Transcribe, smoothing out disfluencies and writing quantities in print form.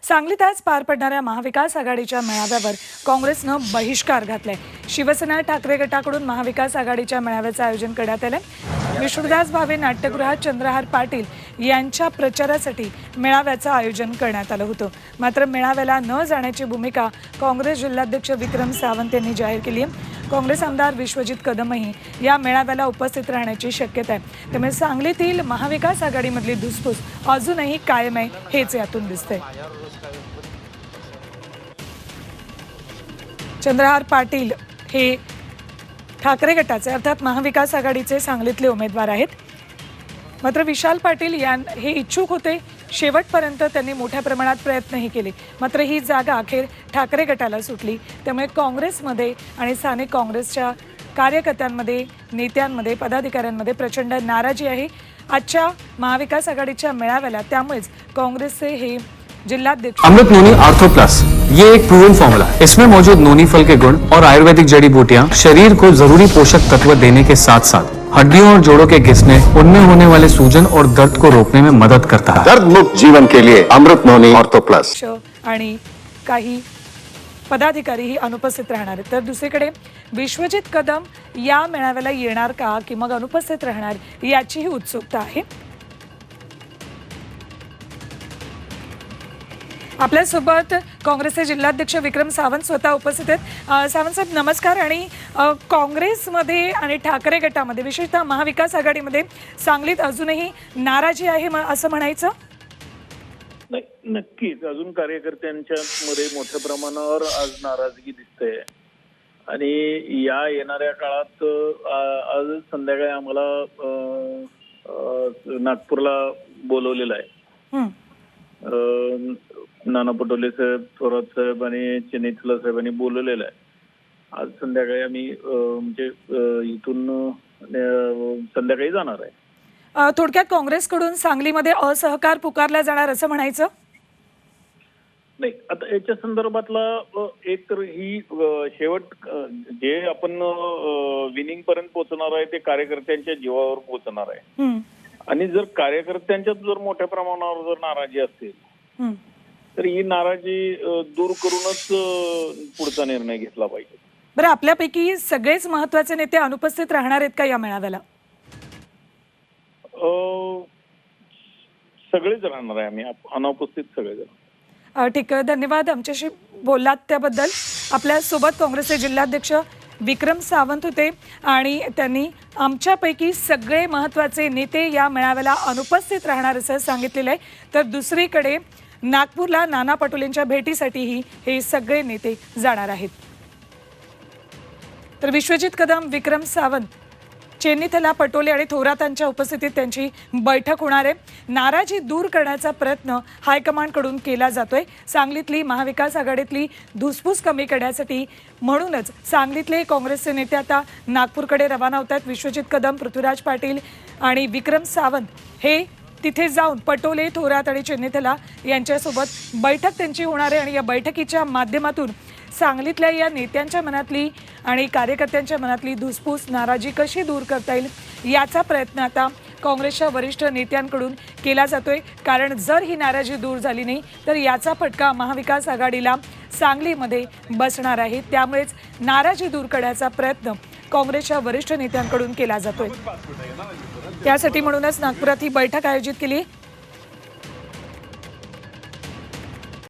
सांगलीत आज पार पडणाऱ्या महाविकास आघाडीच्या मेळाव्यावर काँग्रेसनं बहिष्कार घातलाय। शिवसेना ठाकरे गटाकडून महाविकास आघाडीच्या मेळाव्याचं आयोजन करण्यात आलंय। विष्णुदास भावे नाट्यगृहात चंद्रहार पाटील यांच्या प्रचारासाठी मेळाव्याचं आयोजन करण्यात आलं होतं। मात्र मेळाव्याला न जाण्याची भूमिका काँग्रेस जिल्हाध्यक्ष विक्रम सावंत यांनी जाहीर केली आहे। काँग्रेस आमदार विश्वजित कदमही या मेळाव्याला उपस्थित राहण्याची शक्यता आहे। त्यामुळे सांगलीतील महाविकास आघाडीमधली धुसफूस अजूनही कायम आहे, हेच यातून दिसतंय। चंद्रहार पाटील हे ठाकरे गटाचे अर्थात महाविकास आघाडीचे सांगलीतले उमेदवार आहेत। मात्र विशाल पाटील हे इच्छुक होते। शेवटपर्यंत त्यांनी मोठ्या प्रमाणात प्रयत्नही केले, मात्र ही जागा अखेर ठाकरे गटाला सुटली। त्यामुळे काँग्रेसमध्ये आणि स्थानिक काँग्रेसच्या कार्यकर्त्यांमध्ये, नेत्यांमध्ये, पदाधिकाऱ्यांमध्ये प्रचंड नाराजी आहे आजच्या महाविकास आघाडीच्या मेळाव्याला। त्यामुळेच काँग्रेसचे हे जिलाध्यक्ष अमृत नोनी आर्थो प्लस ये एक प्रूवन फॉर्मूला है। इसमें मौजूद नोनी फल के गुण और आयुर्वेदिक जड़ी बूटियां शरीर को जरूरी पोषक तत्व देने के साथ साथ हड्डियों और जोड़ों के घिसने, उनमें होने वाले सूजन और दर्द को रोकने में मदद करता है। दर्द मुक्त जीवन के लिए अमृत नोनी आर्थो प्लस। आणि काही पदाधिकारीही अनुपस्थित राहणार आहेत। तर दुसरीकडे विश्वजित कदम या मेळाव्याला येणार का की मग अनुपस्थित राहणार याचीही उत्सुकता आहे। आपल्यासोबत काँग्रेसचे जिल्हाध्यक्ष विक्रम सावंत स्वतः उपस्थित आहेत। सावंत साहेब नमस्कार। आणि काँग्रेसमध्ये आणि ठाकरे गटामध्ये विशेषतः महाविकास आघाडीमध्ये सांगलीत अजूनही नाराजी आहे असं म्हणायचं? नाही, नक्कीच अजून कार्यकर्त्यांच्या मध्ये मोठ्या प्रमाणावर आज नाराजगी दिसते। आणि या येणाऱ्या काळात आज संध्याकाळी आम्हाला नागपूरला बोलवलेलं आहे। नाना पटोले साहेब, थोरात साहेब आणि चेन्नईतला साहेबांनी बोलवलेलं आहे। आज संध्याकाळी आम्ही म्हणजे इथून संध्याकाळी जाणार आहे। थोडक्यात काँग्रेसकडून सांगलीमध्ये असहकार पुकारला जाणार असं म्हणायचं? नाही, आता याच्या संदर्भातला एक तर ही शेवट जे आपण विनिंग पर्यंत पोहोचणार आहे ते कार्यकर्त्यांच्या जीवावर पोहोचणार आहे। आणि जर कार्यकर्त्यांच्यात जर मोठ्या प्रमाणावर जर नाराजी असेल तर ही नाराजी दूर करूनच पुढचा निर्णय घेतला पाहिजे। बरं, आपल्यापैकी सगळेच महत्त्वाचे नेते अनुपस्थित राहणार आहेत का या मेळाव्याला? सगळेच राहणार आहे, आम्ही अनुपस्थित सगळेजण। ठीक आहे, धन्यवाद आमच्याशी बोललात त्याबद्दल। आपल्यासोबत काँग्रेसचे जिल्हाध्यक्ष विक्रम सावंत होते आणि त्यांनी आमच्यापैकी सगळे महत्त्वाचे नेते या मेळाव्याला अनुपस्थित राहणार असं सांगितलेलं आहे। तर दुसरीकडे नागपूरला नाना पटोलेंच्या भेटीसाठीही हे सगळे नेते जाणार आहेत। तर विश्वजित कदम, विक्रम सावंत, चेन्नईतला पटोले आणि थोरातांच्या उपस्थितीत त्यांची बैठक होणार आहे। नाराजी दूर करण्याचा प्रयत्न हायकमांडकडून केला जातोय। सांगलीतली महाविकास आघाडीतली धुसफूस कमी करण्यासाठी म्हणूनच सांगलीतले काँग्रेसचे नेते आता नागपूरकडे रवाना होत आहेत। विश्वजित कदम, पृथ्वीराज पाटील आणि विक्रम सावंत हे तिथे जाऊन पटोले, थोरात आणि चेन्नईतला यांच्यासोबत बैठक त्यांची होणार आहे। आणि या बैठकीच्या माध्यमातून सांगलीतल्या या नेत्यांच्या मनातली आणि कार्यकर्त्यांच्या मनातली धुसफूस, नाराजी कशी दूर करता येईल याचा प्रयत्न आता काँग्रेसच्या वरिष्ठ नेत्यांकडून केला जातोय। कारण जर ही नाराजी दूर झाली नाही तर याचा फटका महाविकास आघाडीला सांगलीमध्ये बसणार आहे। त्यामुळेच नाराजी दूर करण्याचा प्रयत्न काँग्रेसच्या वरिष्ठ नेत्यांकडून केला जातोय। त्यासाठी म्हणूनच नागपुरात ही बैठक आयोजित केली।